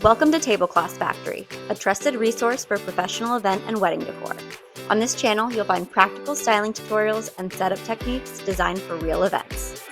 Welcome to TableclothsFactory, a trusted resource for professional event and wedding decor. On this channel, you'll find practical styling tutorials and setup techniques designed for real events.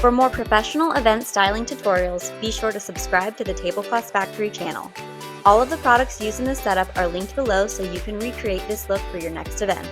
For more professional event styling tutorials, be sure to subscribe to the TableclothsFactory channel. All of the products used in this setup are linked below so you can recreate this look for your next event.